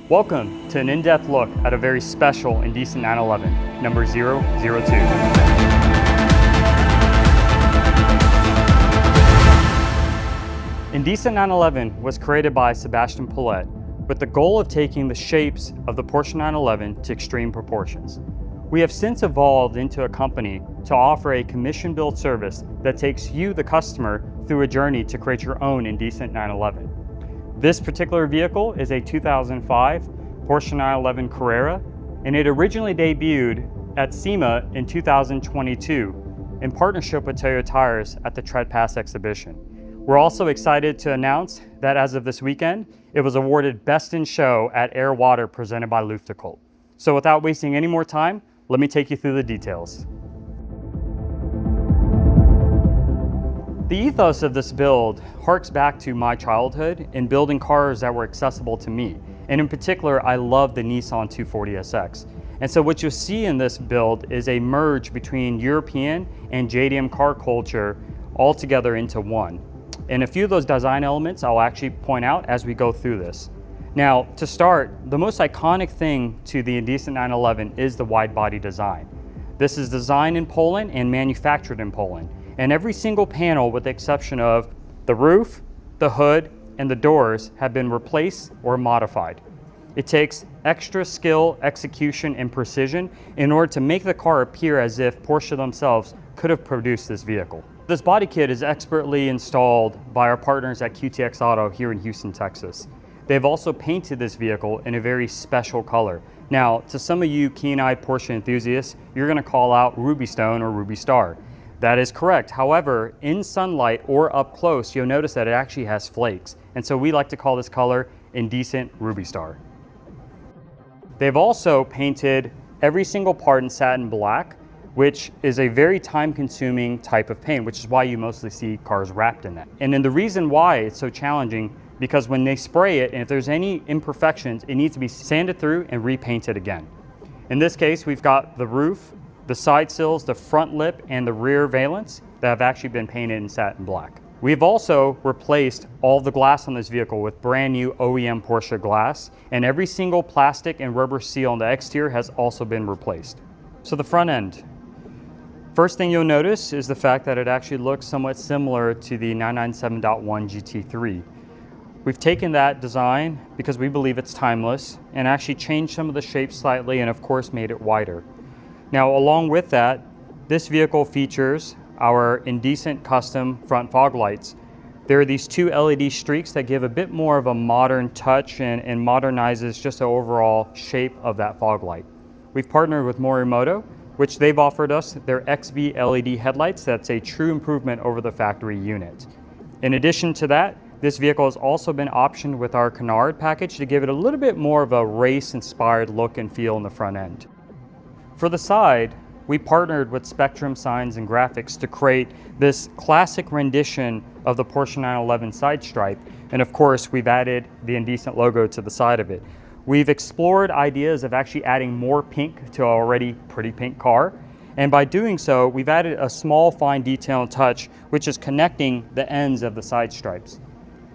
Welcome to an in-depth look at a very special Indecent 911, number 002. Indecent 911 was created by Sebastian Paulette with the goal of taking the shapes of the Porsche 911 to extreme proportions. We have since evolved into a company to offer a commission-built service that takes you, the customer, through a journey to create your own Indecent 911. This particular vehicle is a 2005 Porsche 911 Carrera, and it originally debuted at SEMA in 2022 in partnership with Toyo Tires at the Tread Pass exhibition. We're also excited to announce that as of this weekend, it was awarded Best in Show at Air Water presented by Lufthansa. So without wasting any more time, let me take you through the details. The ethos of this build harks back to my childhood in building cars that were accessible to me. And in particular, I love the Nissan 240SX. And so what you'll see in this build is a merge between European and JDM car culture all together into one. And a few of those design elements I'll actually point out as we go through this. Now, to start, the most iconic thing to the Indecent 911 is the wide body design. This is designed in Poland and manufactured in Poland. And every single panel, with the exception of the roof, the hood, and the doors, have been replaced or modified. It takes extra skill, execution, and precision in order to make the car appear as if Porsche themselves could have produced this vehicle. This body kit is expertly installed by our partners at QTX Auto here in Houston, Texas. They've also painted this vehicle in a very special color. Now, to some of you keen-eyed Porsche enthusiasts, you're gonna call out Ruby Stone or Ruby Star. That is correct. However, in sunlight or up close, you'll notice that it actually has flakes. And so we like to call this color Indecent Ruby Star. They've also painted every single part in satin black, which is a very time-consuming type of paint, which is why you mostly see cars wrapped in that. And then the reason why it's so challenging, because when they spray it, and if there's any imperfections, it needs to be sanded through and repainted again. In this case, we've got the roof, the side sills, the front lip, and the rear valence that have actually been painted in satin black. We've also replaced all the glass on this vehicle with brand new OEM Porsche glass, and every single plastic and rubber seal on the exterior has also been replaced. So the front end. First thing you'll notice is the fact that it actually looks somewhat similar to the 997.1 GT3. We've taken that design because we believe it's timeless and actually changed some of the shape slightly and of course made it wider. Now, along with that, this vehicle features our Indecent custom front fog lights. There are these two LED streaks that give a bit more of a modern touch and modernizes just the overall shape of that fog light. We've partnered with Morimoto, which they've offered us their XB LED headlights. That's a true improvement over the factory unit. In addition to that, this vehicle has also been optioned with our Canard package to give it a little bit more of a race-inspired look and feel in the front end. For the side, we partnered with Spectrum Signs and Graphics to create this classic rendition of the Porsche 911 side stripe. And of course, we've added the Indecent logo to the side of it. We've explored ideas of actually adding more pink to an already pretty pink car. And by doing so, we've added a small fine detail and touch, which is connecting the ends of the side stripes.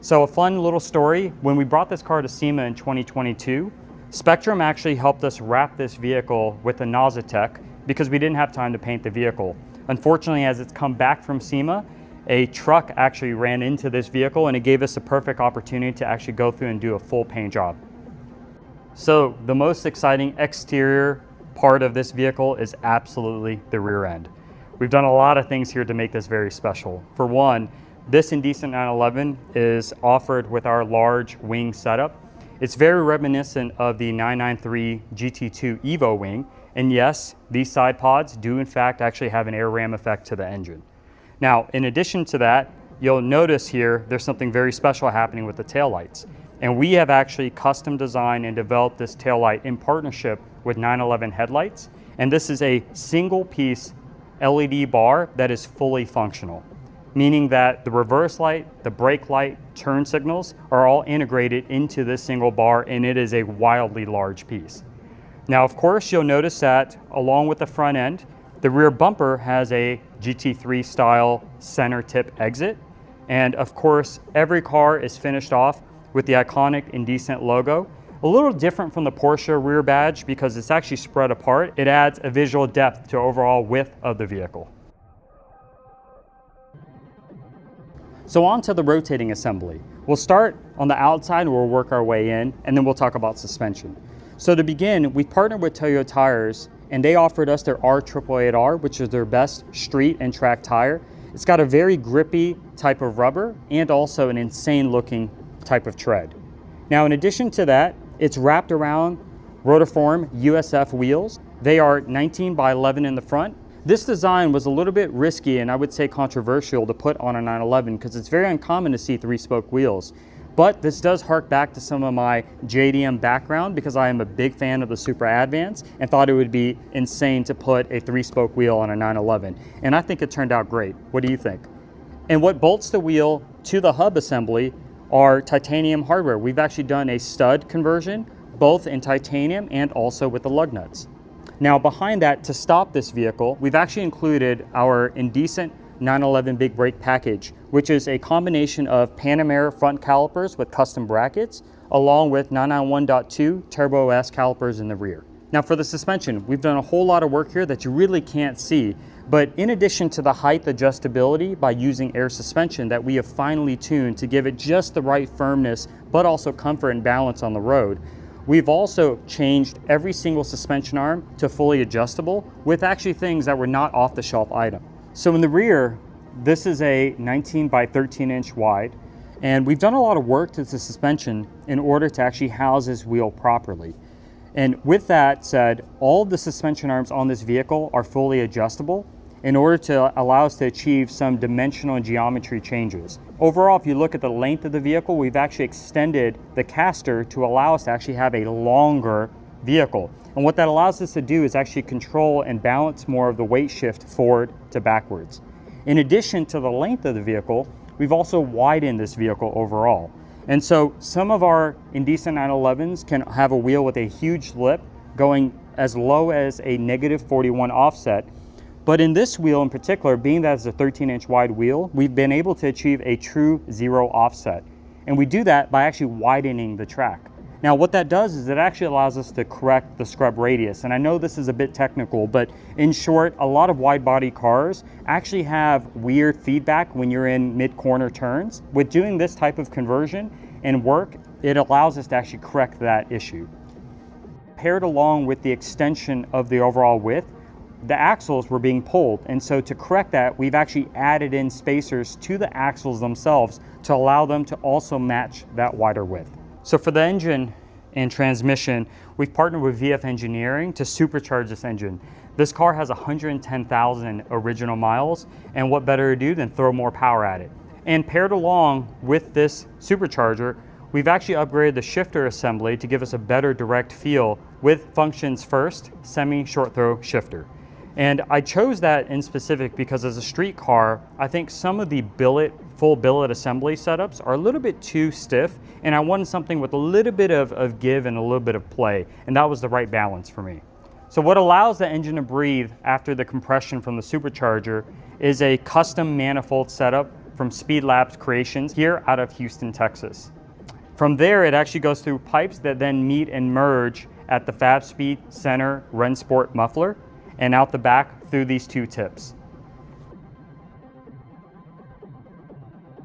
So a fun little story, when we brought this car to SEMA in 2022, Spectrum actually helped us wrap this vehicle with a Nositech because we didn't have time to paint the vehicle. Unfortunately, as it's come back from SEMA, a truck actually ran into this vehicle and it gave us a perfect opportunity to actually go through and do a full paint job. So the most exciting exterior part of this vehicle is absolutely the rear end. We've done a lot of things here to make this very special. For one, this Indecent 911 is offered with our large wing setup. It's very reminiscent of the 993 GT2 Evo wing, and yes, these side pods do in fact actually have an air ram effect to the engine. Now, in addition to that, you'll notice here there's something very special happening with the taillights. And we have actually custom designed and developed this taillight in partnership with 911 headlights, and this is a single piece LED bar that is fully functional, meaning that the reverse light, the brake light, turn signals are all integrated into this single bar, and it is a wildly large piece. Now, of course, you'll notice that along with the front end, the rear bumper has a GT3 style center tip exit. And of course, every car is finished off with the iconic Indecent logo. A little different from the Porsche rear badge because it's actually spread apart. It adds a visual depth to overall width of the vehicle. So on to the rotating assembly. We'll start on the outside and we'll work our way in, and then we'll talk about suspension. So to begin, we partnered with Toyo Tires, and they offered us their R888R, which is their best street and track tire. It's got a very grippy type of rubber and also an insane looking type of tread. Now, in addition to that, it's wrapped around rotiform USF wheels. They are 19 by 11 in the front. This design was a little bit risky and I would say controversial to put on a 911 because it's very uncommon to see 3-spoke wheels. But this does hark back to some of my JDM background because I am a big fan of the Supra Advance and thought it would be insane to put a 3-spoke wheel on a 911. And I think it turned out great. What do you think? And what bolts the wheel to the hub assembly are titanium hardware. We've actually done a stud conversion, both in titanium and also with the lug nuts. Now behind that, to stop this vehicle, we've actually included our Indecent 911 big brake package, which is a combination of Panamera front calipers with custom brackets, along with 991.2 Turbo S calipers in the rear. Now for the suspension, we've done a whole lot of work here that you really can't see, but in addition to the height adjustability by using air suspension that we have finely tuned to give it just the right firmness, but also comfort and balance on the road, we've also changed every single suspension arm to fully adjustable with actually things that were not off-the-shelf item. So in the rear, this is a 19 by 13 inch wide, and we've done a lot of work to the suspension in order to actually house this wheel properly. And with that said, all of the suspension arms on this vehicle are fully adjustable in order to allow us to achieve some dimensional and geometry changes. Overall, if you look at the length of the vehicle, we've actually extended the caster to allow us to actually have a longer vehicle. And what that allows us to do is actually control and balance more of the weight shift forward to backwards. In addition to the length of the vehicle, we've also widened this vehicle overall. And so some of our Indecent 911s can have a wheel with a huge lip going as low as a -41 offset. But in this wheel in particular, being that it's a 13-inch wide wheel, we've been able to achieve a true 0 offset. And we do that by actually widening the track. Now what that does is it actually allows us to correct the scrub radius. And I know this is a bit technical, but in short, a lot of wide body cars actually have weird feedback when you're in mid-corner turns. With doing this type of conversion and work, it allows us to actually correct that issue. Paired along with the extension of the overall width, the axles were being pulled. And so to correct that, we've actually added in spacers to the axles themselves to allow them to also match that wider width. So for the engine and transmission, we've partnered with VF Engineering to supercharge this engine. This car has 110,000 original miles, and what better to do than throw more power at it? And paired along with this supercharger, we've actually upgraded the shifter assembly to give us a better direct feel with functions first, semi-short throw shifter. And I chose that in specific because as a street car, I think some of the full billet assembly setups are a little bit too stiff, and I wanted something with a little bit of give and a little bit of play, and that was the right balance for me. So what allows the engine to breathe after the compression from the supercharger is a custom manifold setup from Speed Labs Creations here out of Houston, Texas. From there, it actually goes through pipes that then meet and merge at the Fab Speed Center Rennsport muffler, and out the back through these two tips.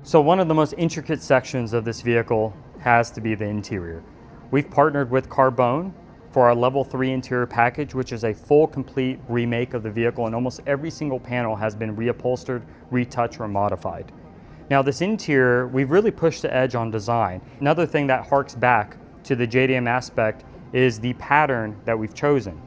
So one of the most intricate sections of this vehicle has to be the interior. We've partnered with Carbone for our level 3 interior package, which is a full complete remake of the vehicle, and almost every single panel has been reupholstered, retouched, or modified. Now this interior, we've really pushed the edge on design. Another thing that harks back to the JDM aspect is the pattern that we've chosen.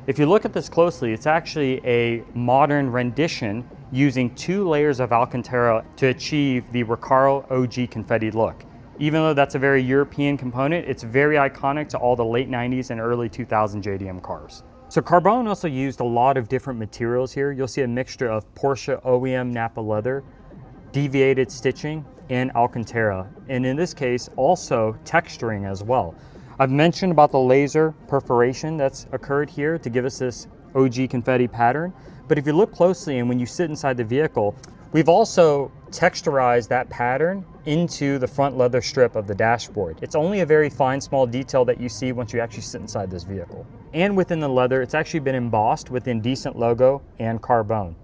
If you look at this closely, it's actually a modern rendition using 2 layers of Alcantara to achieve the Recaro OG confetti look. Even though that's a very European component, it's very iconic to all the late 90s and early 2000 JDM cars. So Carbone also used a lot of different materials here. You'll see a mixture of Porsche OEM Nappa leather, deviated stitching, and Alcantara. And in this case, also texturing as well. I've mentioned about the laser perforation that's occurred here to give us this OG confetti pattern, but if you look closely and when you sit inside the vehicle, we've also texturize that pattern into the front leather strip of the dashboard. It's only a very fine, small detail that you see once you actually sit inside this vehicle. And within the leather, it's actually been embossed with the Indecent logo and carbone.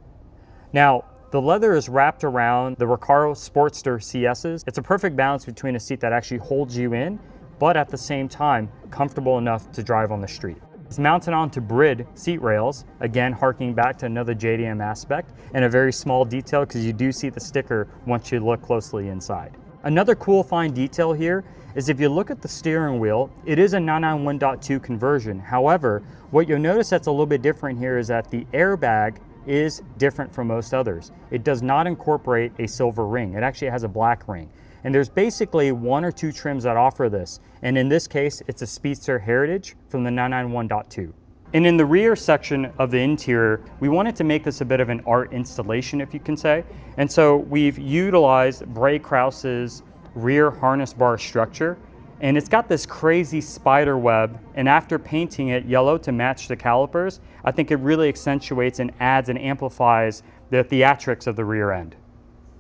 Now, the leather is wrapped around the Recaro Sportster CSs. It's a perfect balance between a seat that actually holds you in, but at the same time, comfortable enough to drive on the street. It's mounted onto Brid seat rails, again harking back to another JDM aspect, and a very small detail because you do see the sticker once you look closely inside. Another cool fine detail here is if you look at the steering wheel, it is a 991.2 conversion. However, what you'll notice that's a little bit different here is that the airbag is different from most others. It does not incorporate a silver ring. It actually has a black ring. And there's basically 1 or 2 trims that offer this. And in this case, it's a Speedster Heritage from the 991.2. And in the rear section of the interior, we wanted to make this a bit of an art installation, if you can say. And so we've utilized Bray Krause's rear harness bar structure. And it's got this crazy spider web, and after painting it yellow to match the calipers, I think it really accentuates and adds and amplifies the theatrics of the rear end.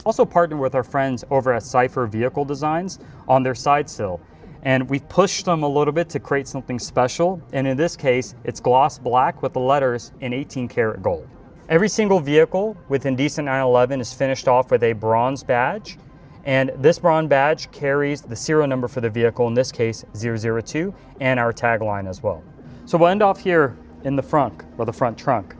Also partnered with our friends over at Cypher Vehicle Designs on their side sill, and we've pushed them a little bit to create something special, and in this case, it's gloss black with the letters in 18 karat gold. Every single vehicle with Indecent 911 is finished off with a bronze badge, and this bronze badge carries the serial number for the vehicle, in this case 002, and our tagline as well. So we'll end off here in the front, or the front trunk.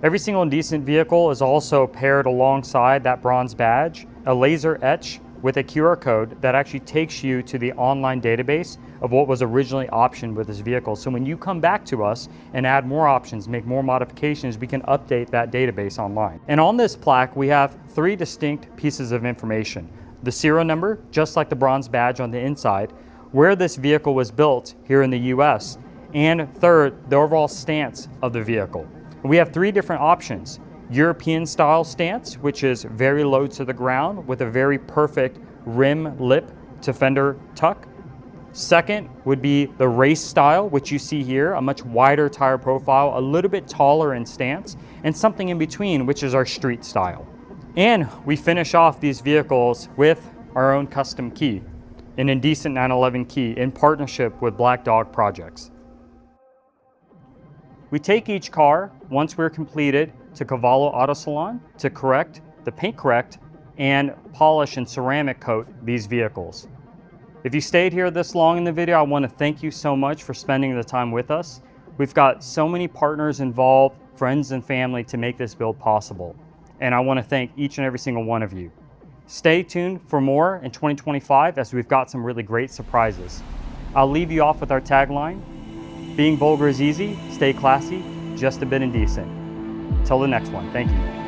Every single Indecent vehicle is also paired alongside that bronze badge, a laser etch with a QR code that actually takes you to the online database of what was originally optioned with this vehicle. So when you come back to us and add more options, make more modifications, we can update that database online. And on this plaque, we have 3 distinct pieces of information. The serial number, just like the bronze badge on the inside, where this vehicle was built here in the US, and third, the overall stance of the vehicle. We have 3 different options. European style stance, which is very low to the ground with a very perfect rim lip to fender tuck. Second would be the race style, which you see here, a much wider tire profile, a little bit taller in stance, and something in between, which is our street style. And we finish off these vehicles with our own custom key, an Indecent 911 key in partnership with Black Dog Projects. We take each car, once we're completed, to Cavallo Auto Salon to correct, the paint correct, and polish and ceramic coat these vehicles. If you stayed here this long in the video, I want to thank you so much for spending the time with us. We've got so many partners involved, friends and family, to make this build possible. And I want to thank each and every single one of you. Stay tuned for more in 2025 as we've got some really great surprises. I'll leave you off with our tagline: being vulgar is easy, stay classy, just a bit indecent. Till the next one, thank you.